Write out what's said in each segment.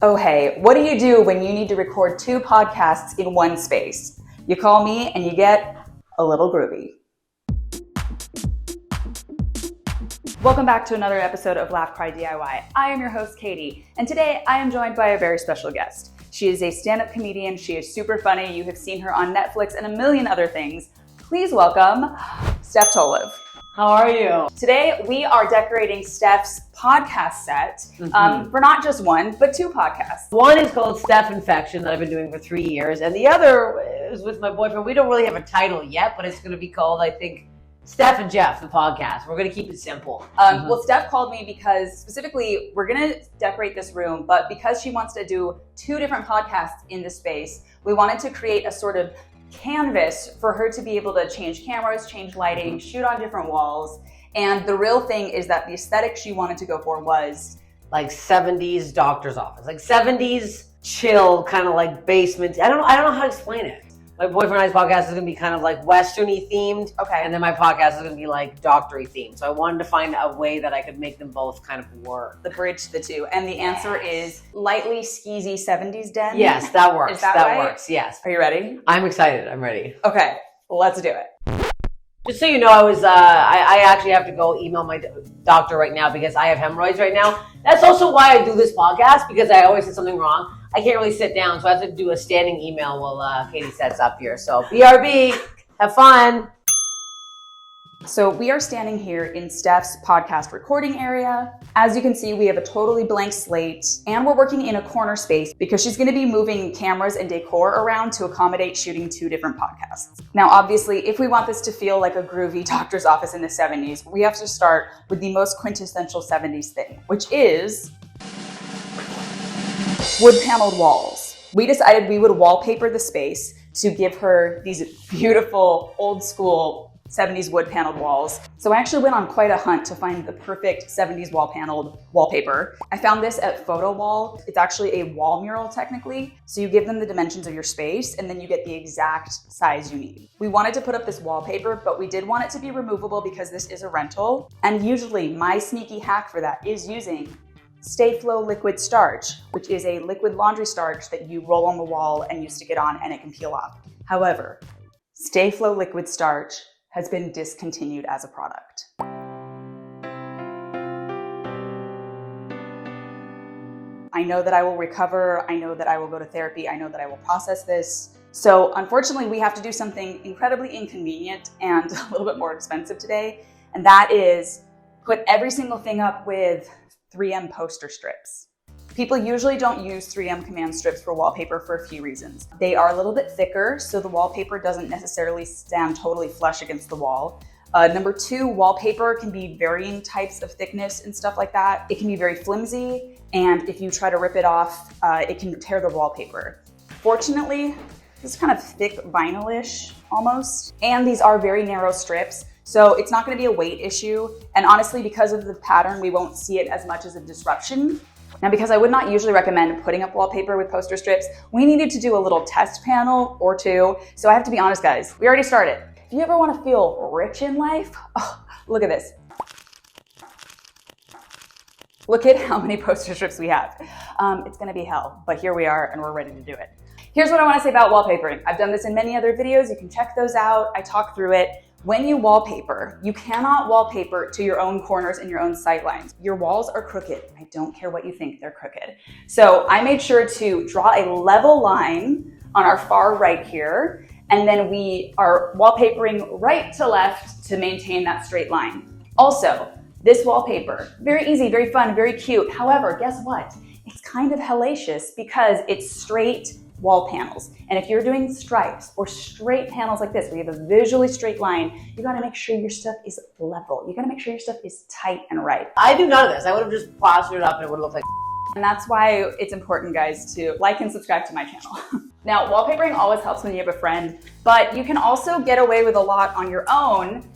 Oh, hey, what do you do when you need to record 2 podcasts in one space? You call me and you get a little groovy. Welcome back to another episode of Laugh Cry DIY. I am your host, Katie, and today I am joined by a very special guest. She is a stand-up comedian. She is super funny. You have seen her on Netflix and a million other things. Please welcome Steph Tolev. How are you? Today, we are decorating Steph's podcast set for not just one, but 2 podcasts. One is called Steph Infection that I've been doing for 3 years, and the other is with my boyfriend. We don't really have a title yet, but it's going to be called, I think, Steph and Jeff, the podcast. We're going to keep it simple. Well, Steph called me because specifically we're going to decorate this room, but because she wants to do 2 different podcasts in the space, we wanted to create a sort of canvas for her to be able to change cameras, change lighting, shoot on different walls. And the real thing is that the aesthetic she wanted to go for was like 70s doctor's office, like 70s chill, kind of like basement. I don't know how to explain it. My boyfriend and I's podcast is going to be kind of like Western-y themed. Okay. And then my podcast is going to be like doctor-y themed. So I wanted to find a way that I could make them both kind of work. the bridge the 2. And the answer is lightly skeezy 70s den. Yes, that works. Is that right? Works, yes. Are you ready? I'm excited. I'm ready. Okay, let's do it. Just so you know, I actually have to go email my doctor right now because I have hemorrhoids right now. That's also why I do this podcast, because I always say something wrong. I can't really sit down, so I have to do a standing email while Katie sets up here. So BRB, have fun. So we are standing here in Steph's podcast recording area. As you can see, we have a totally blank slate, and we're working in a corner space because she's going to be moving cameras and decor around to accommodate shooting 2 different podcasts. Now, obviously, if we want this to feel like a groovy doctor's office in the 70s, we have to start with the most quintessential 70s thing, which is wood-paneled walls. We decided we would wallpaper the space to give her these beautiful, old-school 70s wood-paneled walls. So I actually went on quite a hunt to find the perfect 70s wall-paneled wallpaper. I found this at Photo Wall. It's actually a wall mural technically. So you give them the dimensions of your space and then you get the exact size you need. We wanted to put up this wallpaper, but we did want it to be removable because this is a rental. And usually my sneaky hack for that is using Stay Flow liquid starch, which is a liquid laundry starch that you roll on the wall and you stick it on and it can peel off. However, Stay Flow liquid starch has been discontinued as a product. I know that I will recover. I know that I will go to therapy. I know that I will process this. So unfortunately, we have to do something incredibly inconvenient and a little bit more expensive today. And that is put every single thing up with 3M poster strips. People usually don't use 3M command strips for wallpaper for a few reasons. They are a little bit thicker, so the wallpaper doesn't necessarily stand totally flush against the wall. Number 2, wallpaper can be varying types of thickness and stuff like that. It can be very flimsy, and if you try to rip it off, it can tear the wallpaper. Fortunately, this is kind of thick vinyl-ish almost, and these are very narrow strips, so it's not going to be a weight issue. And honestly, because of the pattern, we won't see it as much as a disruption. Now, because I would not usually recommend putting up wallpaper with poster strips, we needed to do a little test panel or 2. So I have to be honest, guys, we already started. If you ever want to feel rich in life, look at this. Look at how many poster strips we have. It's going to be hell, but here we are and we're ready to do it. Here's what I want to say about wallpapering. I've done this in many other videos. You can check those out. I talk through it. When you wallpaper, you cannot wallpaper to your own corners and your own sight lines. Your walls are crooked. I don't care what you think, they're crooked. So I made sure to draw a level line on our far right here, and then we are wallpapering right to left to maintain that straight line. Also, this wallpaper, very easy, very fun, very cute. However, guess what? It's kind of hellacious because it's straight wall panels. And if you're doing stripes or straight panels like this, where you have a visually straight line, you gotta make sure your stuff is level. You gotta make sure your stuff is tight and right. I do none of this. I would have just plastered it up and it would have looked like And that's why it's important, guys, to like and subscribe to my channel. Now, wallpapering always helps when you have a friend, but you can also get away with a lot on your own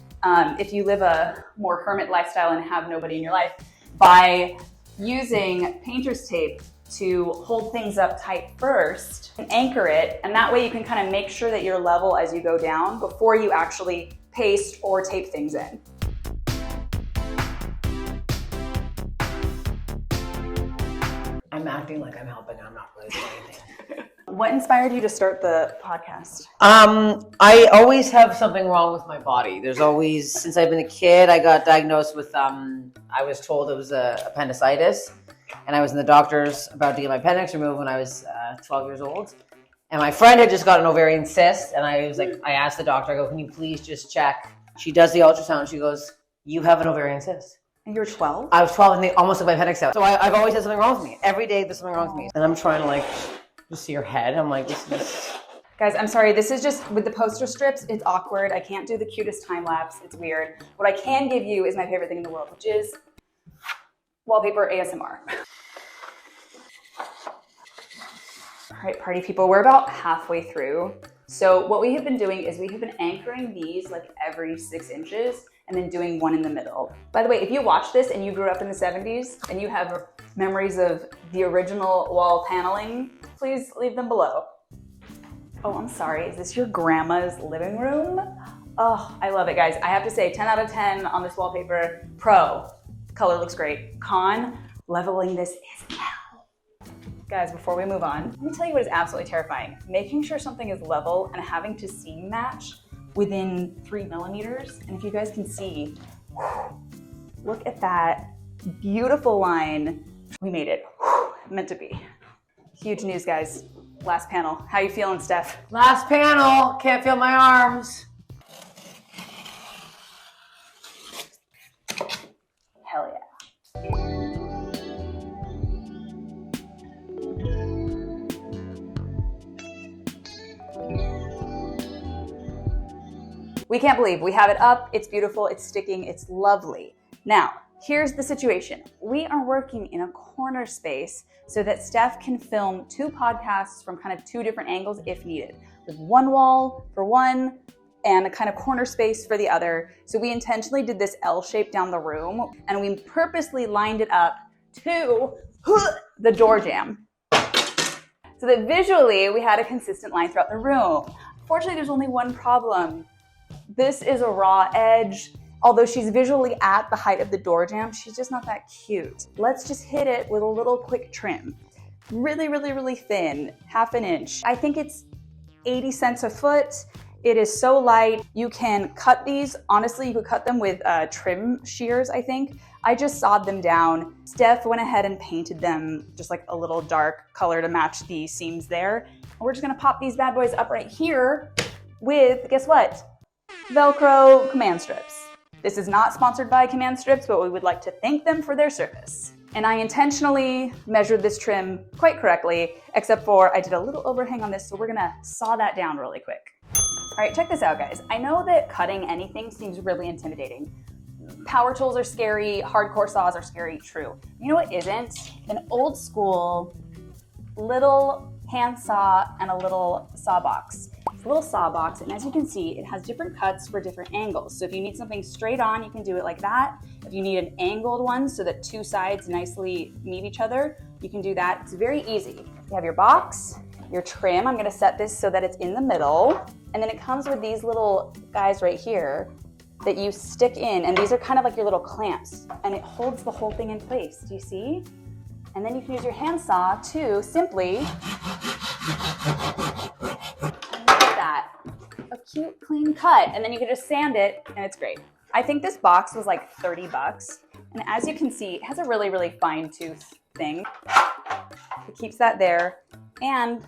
if you live a more hermit lifestyle and have nobody in your life, by using painter's tape to hold things up tight first and anchor it. And that way you can kind of make sure that you're level as you go down before you actually paste or tape things in. I'm acting like I'm helping. I'm not really doing anything. What inspired you to start the podcast? I always have something wrong with my body. There's always, since I've been a kid, I got diagnosed with, I was told it was appendicitis. And I was in the doctor's about to get my appendix removed when I was 12 years old. And my friend had just got an ovarian cyst. And I was like, I asked the doctor, I go, can you please just check? She does the ultrasound. She goes, you have an ovarian cyst. And you're 12? I was 12 and they almost took my appendix out. So I've always had something wrong with me. Every day there's something wrong with me. And I'm trying to like, just see your head. I'm like, this is... Guys, I'm sorry. This is just, with the poster strips, it's awkward. I can't do the cutest time lapse. It's weird. What I can give you is my favorite thing in the world, which is Wallpaper ASMR. All right, party people, we're about halfway through. So what we have been doing is we have been anchoring these like every 6 inches and then doing one in the middle. By the way, if you watch this and you grew up in the 70s and you have memories of the original wall paneling, please leave them below. Oh, I'm sorry. Is this your grandma's living room? Oh, I love it, guys. I have to say 10 out of 10 on this wallpaper. Pro, color looks great. Con, leveling this is hell. Guys, before we move on, let me tell you what is absolutely terrifying. Making sure something is level and having to seam match within 3 millimeters. And if you guys can see, look at that beautiful line. We made it. Meant to be. Huge news, guys. Last panel. How you feeling, Steph? Last panel. Can't feel my arms. Hell yeah. We can't believe we have it up. It's beautiful. It's sticking. It's lovely. Now, here's the situation. We are working in a corner space so that Steph can film 2 podcasts from kind of 2 different angles if needed, with one wall for one and a kind of corner space for the other. So we intentionally did this L shape down the room and we purposely lined it up to the door jamb so that visually we had a consistent line throughout the room. Fortunately, there's only one problem. This is a raw edge. Although she's visually at the height of the door jamb, she's just not that cute. Let's just hit it with a little quick trim. Really, really, really thin, 1/2 inch. I think it's 80 cents a foot. It is so light. You can cut these. Honestly, you could cut them with trim shears, I think. I just sawed them down. Steph went ahead and painted them just like a little dark color to match the seams there. And we're just gonna pop these bad boys up right here with, guess what? Velcro command strips. This is not sponsored by Command Strips, but we would like to thank them for their service. And I intentionally measured this trim quite correctly, except for I did a little overhang on this, so we're gonna saw that down really quick. All right, check this out, guys. I know that cutting anything seems really intimidating. Power tools are scary, hardcore saws are scary, true. You know what isn't? An old school little hand saw and a little saw box. It's a little saw box, and as you can see, it has different cuts for different angles. So if you need something straight on, you can do it like that. If you need an angled one so that 2 sides nicely meet each other, you can do that. It's very easy. You have your box, your trim. I'm gonna set this so that it's in the middle. And then it comes with these little guys right here that you stick in, and these are kind of like your little clamps, and it holds the whole thing in place. Do you see? And then you can use your handsaw to simply, look at that, a cute clean cut, and then you can just sand it, and it's great. I think this box was like 30 bucks, and as you can see, it has a really, really fine tooth thing. It keeps that there, and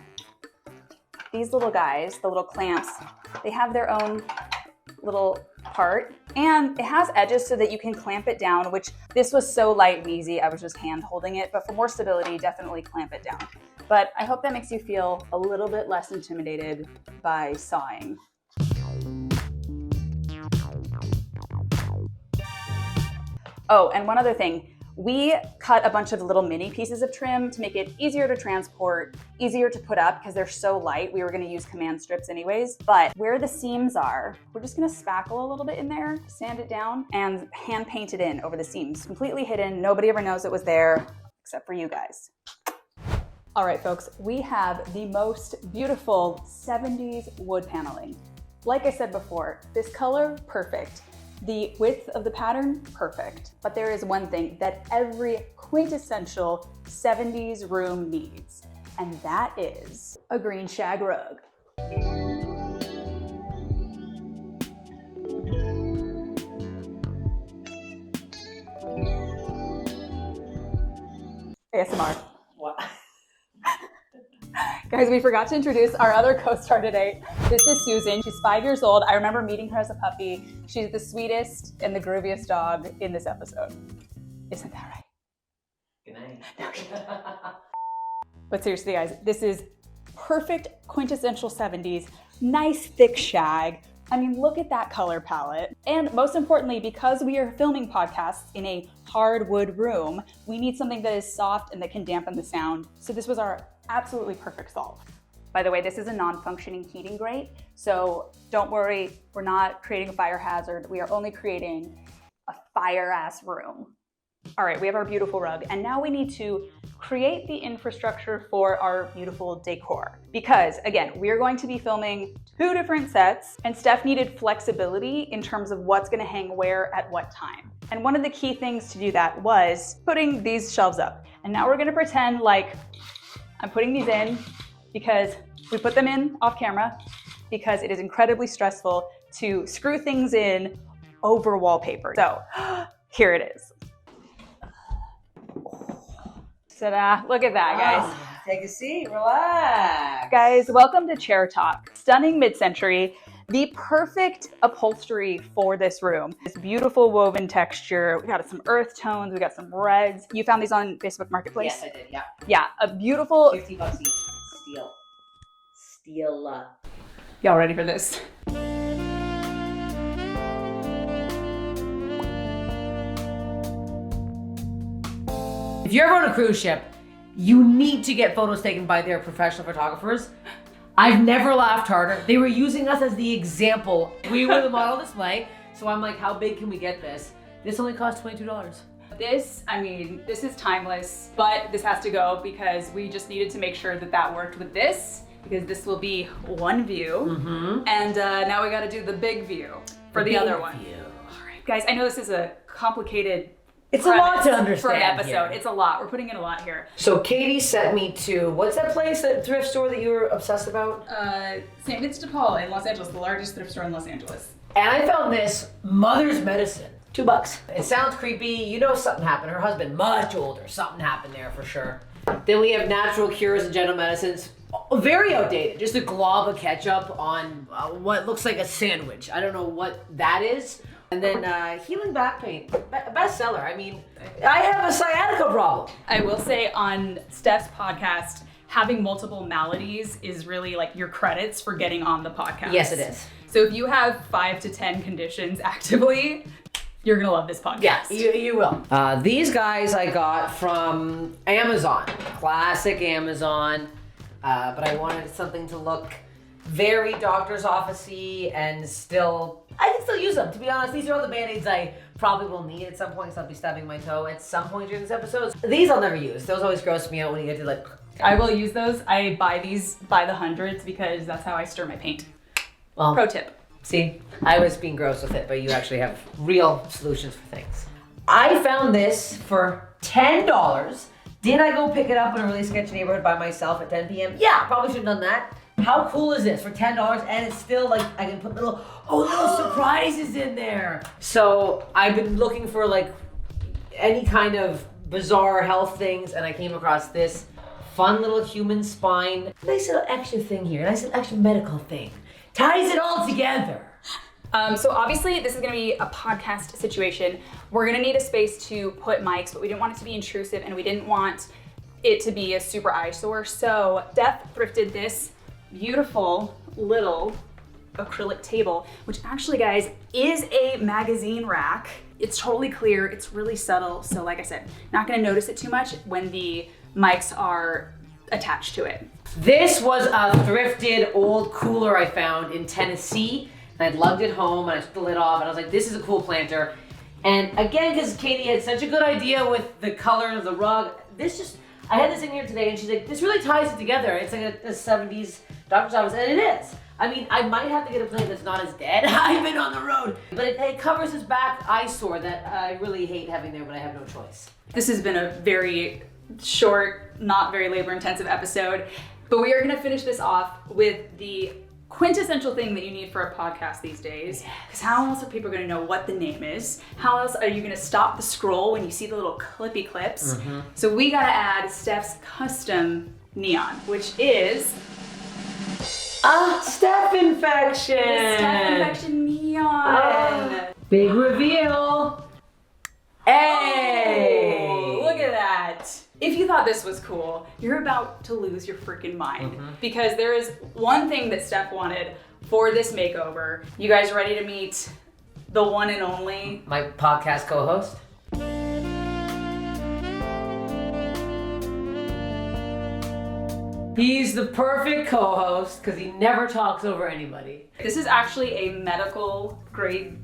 these little guys, the little clamps, they have their own little part, and it has edges so that you can clamp it down, which this was so light and easy, I was just hand holding it, but for more stability, definitely clamp it down. But I hope that makes you feel a little bit less intimidated by sawing. Oh, and one other thing. We cut a bunch of little mini pieces of trim to make it easier to transport, easier to put up because they're so light. We were gonna use command strips anyways, but where the seams are, we're just gonna spackle a little bit in there, sand it down, and hand paint it in over the seams. Completely hidden, nobody ever knows it was there, except for you guys. All right, folks, we have the most beautiful 70s wood paneling. Like I said before, this color, perfect. The width of the pattern, perfect. But there is one thing that every quintessential 70s room needs, and that is a green shag rug. ASMR. What? Guys, we forgot to introduce our other co-star today. This is Susan. She's 5 years old. I remember meeting her as a puppy. She's the sweetest and the grooviest dog in this episode. Isn't that right? Good night. Okay. But seriously, guys, this is perfect quintessential 70s, nice thick shag. I mean, look at that color palette. And most importantly, because we are filming podcasts in a hardwood room, we need something that is soft and that can dampen the sound. So this was our absolutely perfect solve. By the way, this is a non-functioning heating grate, so don't worry, we're not creating a fire hazard. We are only creating a fire-ass room. All right, we have our beautiful rug, and now we need to create the infrastructure for our beautiful decor. Because again, we're going to be filming 2 different sets, and Steph needed flexibility in terms of what's gonna hang where at what time. And one of the key things to do that was putting these shelves up. And now we're gonna pretend like I'm putting these in because we put them in off camera because it is incredibly stressful to screw things in over wallpaper. So here it is. Ta-da, look at that, guys. Take a seat, relax. Guys, welcome to Chair Talk. Stunning mid-century, the perfect upholstery for this room. This beautiful woven texture. We got some earth tones, we got some reds. You found these on Facebook Marketplace? Yes, I did, yeah. Yeah, a beautiful... $50 each, steel. Y'all ready for this? If you're ever on a cruise ship, you need to get photos taken by their professional photographers. I've never laughed harder. They were using us as the example. We were the model display, so I'm like, how big can we get this? This only cost $22. This, I mean, this is timeless, but this has to go because we just needed to make sure that that worked with this, because this will be one view. And now we gotta do the big view for the other one. All right, guys, I know this is a complicated It's a lot to understand for an episode. here. It's a lot. We're putting in a lot here. So Katie sent me to, what's that place, that thrift store that you were obsessed about? St. Vincent de Paul in Los Angeles, the largest thrift store in Los Angeles. And I found this mother's medicine, $2. It sounds creepy. You know something happened. Her husband, much older. Something happened there for sure. Then we have natural cures and general medicines. Very outdated. Just a glob of ketchup on what looks like a sandwich. I don't know what that is. And then healing back pain, bestseller. I mean, I have a sciatica problem. I will say on Steph's podcast, having multiple maladies is really like your credits for getting on the podcast. Yes, it is. So if you have 5 to 10 conditions actively, you're gonna love this podcast. Yes, you will. These guys I got from Amazon, classic Amazon, but I wanted something to look very doctor's office-y and still, I can still use them. To be honest, these are all the Band-Aids I probably will need at some point, so I'll be stubbing my toe at some point during this episode. These I'll never use. Those always gross me out when you get to like... I will use those. I buy these by the hundreds because that's how I stir my paint. Well, pro tip. See, I was being gross with it, but you actually have real solutions for things. I found this for $10. Did I go pick it up in a really sketchy neighborhood by myself at 10 p.m.? Yeah, probably should have done that. How cool is this for $10 and it's still like, I can put little surprises in there. So I've been looking for like any kind of bizarre health things and I came across this fun little human spine. Nice little extra thing here, nice little extra medical thing. Ties it all together. So obviously this is gonna be a podcast situation. We're gonna need a space to put mics, but we didn't want it to be intrusive and we didn't want it to be a super eyesore. So Steph thrifted this beautiful little acrylic table, which actually, guys, is a magazine rack. It's totally clear, it's really subtle. So like I said, not gonna notice it too much when the mics are attached to it. This was a thrifted old cooler I found in Tennessee, and I lugged it home and I took the lid off and I was like, this is a cool planter. And again, because Katie had such a good idea with the color of the rug, I had this in here today and she's like, this really ties it together. It's like a 70s doctor's office, and it is. I mean, I might have to get a plant that's not as dead. I've been on the road. But it covers this back eyesore that I really hate having there, but I have no choice. This has been a very short, not very labor-intensive episode, but we are gonna finish this off with the quintessential thing that you need for a podcast these days. Because how else are people gonna know what the name is? How else are you gonna stop the scroll when you see the little clippy clips? So we gotta add Steph's custom neon, which is Steph Infection. Steph Infection neon. Big reveal. Hey! Oh, look at that. If you thought this was cool, you're about to lose your freaking mind. Because there is one thing that Steph wanted for this makeover. You guys ready to meet the one and only? My podcast co-host. He's the perfect co-host because he never talks over anybody. This is actually a medical grade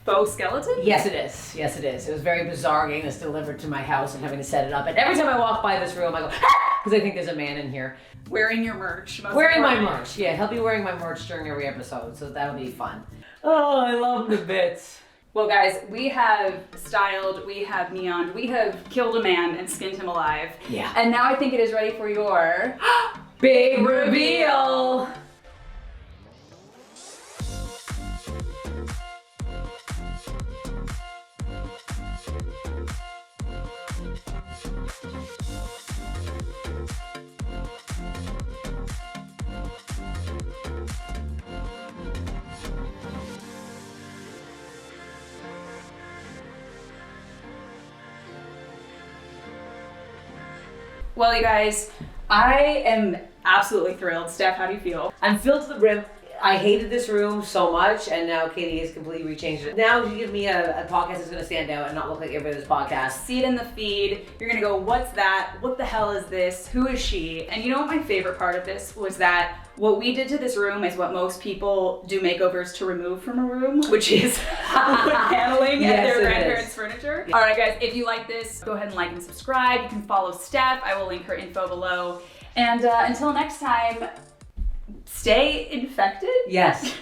faux skeleton? Yes, it is. Yes, it is. It was very bizarre getting this delivered to my house and having to set it up. And every time I walk by this room, I go, because I think there's a man in here. Wearing your merch. Wearing my merch. Yeah, he'll be wearing my merch during every episode, so that'll be fun. Oh, I love the bits. Well, guys, we have styled, we have neoned, we have killed a man and skinned him alive. Yeah. And now I think it is ready for your big reveal. Well, you guys, I am absolutely thrilled. Steph, how do you feel? I'm filled to the brim. I hated this room so much, and now Katie has completely rechanged it. Now you give me a podcast that's going to stand out and not look like every other podcast. See it in the feed. You're going to go, what's that? What the hell is this? Who is she? And you know what my favorite part of this was that what we did to this room is what most people do makeovers to remove from a room, which is wood paneling and their grandparents' furniture. All right, guys, if you like this, go ahead and like and subscribe. You can follow Steph. I will link her info below. And until next time, stay infected? Yes.